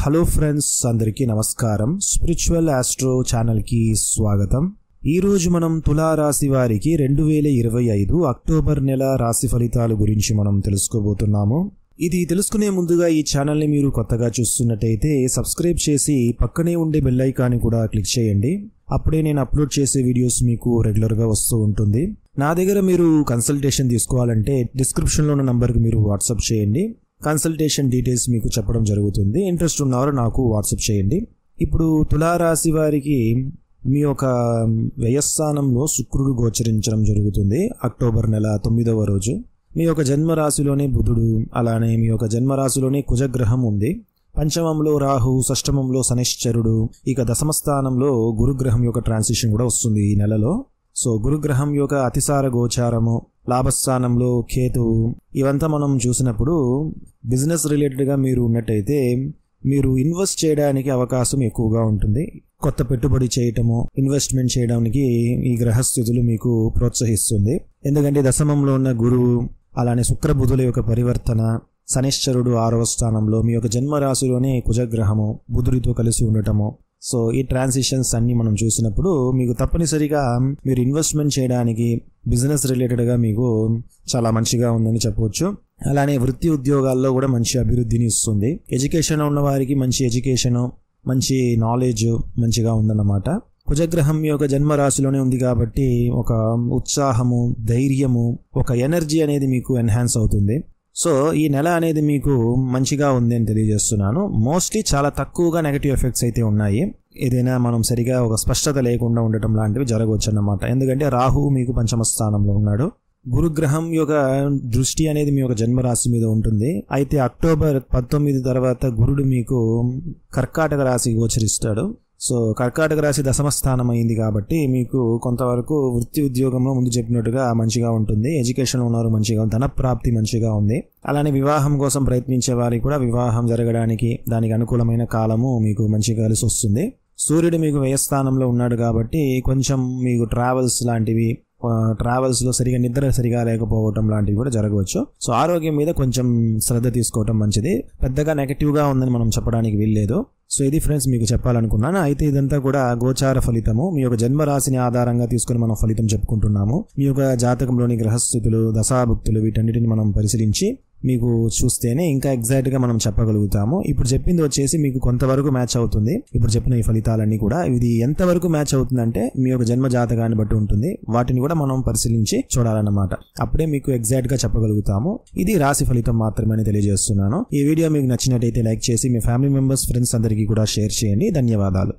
Hello friends, అందరికీ నమస్కారం. Spiritual astro ఛానల్కి స్వాగతం. ఈరోజు మనం తులారాశి వారికి 2025 అక్టోబర్ నెల రాశి ఫలితాల గురించి మనం తెలుసుకోబోతున్నాము. ఇది తెలుసుకునే ముందుగా ఈ ఛానల్ని మీరు కొత్తగా చూస్తున్నట్టయితే సబ్స్క్రైబ్ చేసి పక్కనే ఉండే బెల్ ఐకాన్ని కూడా క్లిక్ చేయండి. అప్పుడే నేను అప్లోడ్ చేసే వీడియోస్ మీకు రెగ్యులర్గా వస్తూ ఉంటుంది. నా దగ్గర మీరు కన్సల్టేషన్ తీసుకోవాలంటే డిస్క్రిప్షన్లో ఉన్న నంబర్కి మీరు వాట్సాప్ చేయండి. కన్సల్టేషన్ డీటెయిల్స్ మీకు చెప్పడం జరుగుతుంది. ఇంట్రెస్ట్ ఉన్నవారు నాకు వాట్సాప్ చేయండి. ఇప్పుడు తులారాశి వారికి మీ యొక్క వ్యయస్థానంలో శుక్రుడు గోచరించడం జరుగుతుంది. అక్టోబర్ నెల 9వ రోజు మీ యొక్క జన్మరాశిలోనే బుధుడు, అలానే మీ యొక్క జన్మరాశిలోనే కుజగ్రహం ఉంది. పంచమంలో రాహు, షష్టమంలో శనిశ్చరుడు, ఇక దశమ స్థానంలో గురుగ్రహం యొక్క ట్రాన్సిషన్ కూడా వస్తుంది ఈ నెలలో. సో గురుగ్రహం యొక్క అతిసార గోచారము, లాభస్థానంలో కేతువు, ఇవంతా మనం చూసినప్పుడు బిజినెస్ రిలేటెడ్గా మీరు ఉన్నట్టయితే మీరు ఇన్వెస్ట్ చేయడానికి అవకాశం ఎక్కువగా ఉంటుంది. కొత్త పెట్టుబడి చేయటము, ఇన్వెస్ట్మెంట్ చేయడానికి ఈ గ్రహస్థితులు మీకు ప్రోత్సహిస్తుంది. ఎందుకంటే దశమంలో ఉన్న గురువు, అలానే శుక్రబుధుల యొక్క పరివర్తన, శనిశ్చరుడు 6వ స్థానంలో, మీ యొక్క జన్మరాశిలోనే కుజగ్రహము బుధుడితో కలిసి ఉండటము. సో ఈ ట్రాన్సిషన్స్ అన్ని మనం చూసినప్పుడు మీకు తప్పనిసరిగా మీరు ఇన్వెస్ట్మెంట్ చేయడానికి బిజినెస్ రిలేటెడ్గా మీకు చాలా మంచిగా ఉందని చెప్పవచ్చు. అలానే వృత్తి ఉద్యోగాల్లో కూడా మంచి అభివృద్ధిని ఇస్తుంది. ఎడ్యుకేషన్ ఉన్న వారికి మంచి ఎడ్యుకేషను, మంచి నాలెడ్జ్ మంచిగా ఉందన్నమాట. కుజగ్రహం యొక్క జన్మరాశిలోనే ఉంది కాబట్టి ఒక ఉత్సాహము, ధైర్యము, ఒక ఎనర్జీ అనేది మీకు ఎన్హాన్స్ అవుతుంది. సో ఈ నెల అనేది మీకు మంచిగా ఉంది అని తెలియజేస్తున్నాను. మోస్ట్లీ చాలా తక్కువగా నెగటివ్ ఎఫెక్ట్స్ అయితే ఉన్నాయి. ఏదైనా మనం సరిగా ఒక స్పష్టత లేకుండా ఉండటం లాంటివి జరగవచ్చు అన్నమాట. ఎందుకంటే రాహు మీకు పంచమ స్థానంలో ఉన్నాడు. గురుగ్రహం యొక్క దృష్టి అనేది మీ యొక్క జన్మరాశి మీద ఉంటుంది. అయితే అక్టోబర్ 19 తర్వాత గురుడు మీకు కర్కాటక రాశి గోచరిస్తాడు. సో కర్కాటక రాశి దశమ స్థానం అయింది కాబట్టి మీకు కొంతవరకు వృత్తి ఉద్యోగంలో ముందు చెప్పినట్టుగా మంచిగా ఉంటుంది. ఎడ్యుకేషన్ ఉన్నారు మంచిగా, ధన ప్రాప్తి మంచిగా ఉంది. అలానే వివాహం కోసం ప్రయత్నించే వారికి కూడా వివాహం జరగడానికి దానికి అనుకూలమైన కాలము మీకు మంచిగా కలిసి వస్తుంది. సూర్యుడు మీకు వ్యయస్థానంలో ఉన్నాడు కాబట్టి కొంచెం మీకు ట్రావెల్స్లో సరిగా నిద్ర సరిగా లేకపోవటం లాంటివి కూడా జరగవచ్చు. సో ఆరోగ్యం మీద కొంచెం శ్రద్ధ తీసుకోవటం మంచిది. పెద్దగా నెగటివ్గా ఉందని మనం చెప్పడానికి వీల్లేదు. సో ఇది ఫ్రెండ్స్ మీకు చెప్పాలనుకున్నాను. అయితే ఇదంతా కూడా గోచార ఫలితము. మీ యొక్క జన్మరాశిని ఆధారంగా తీసుకుని మనం ఫలితం చెప్పుకుంటున్నాము. మీ యొక్క జాతకంలోని గ్రహస్థితులు, దశాభుక్తులు వీటన్నిటిని మనం పరిశీలించి మీకు చూస్తేనే ఇంకా ఎగ్జాక్ట్గా మనం చెప్పగలుగుతాము. ఇప్పుడు చెప్పింది వచ్చేసి మీకు కొంతవరకు మ్యాచ్ అవుతుంది. ఇప్పుడు చెప్పిన ఈ ఫలితాలన్నీ కూడా ఇది ఎంతవరకు మ్యాచ్ అవుతుందంటే మీ యొక్క జన్మ జాతకాన్ని బట్టి ఉంటుంది. వాటిని కూడా మనం పరిశీలించి చూడాలన్నమాట. అప్పుడే మీకు ఎగ్జాక్ట్గా చెప్పగలుగుతాము. ఇది రాశి ఫలితం మాత్రమే అని తెలియజేస్తున్నాను. ఈ వీడియో మీకు నచ్చినట్టయితే లైక్ చేసి మీ ఫ్యామిలీ మెంబర్స్, ఫ్రెండ్స్ అందరికీ కూడా షేర్ చేయండి. ధన్యవాదాలు.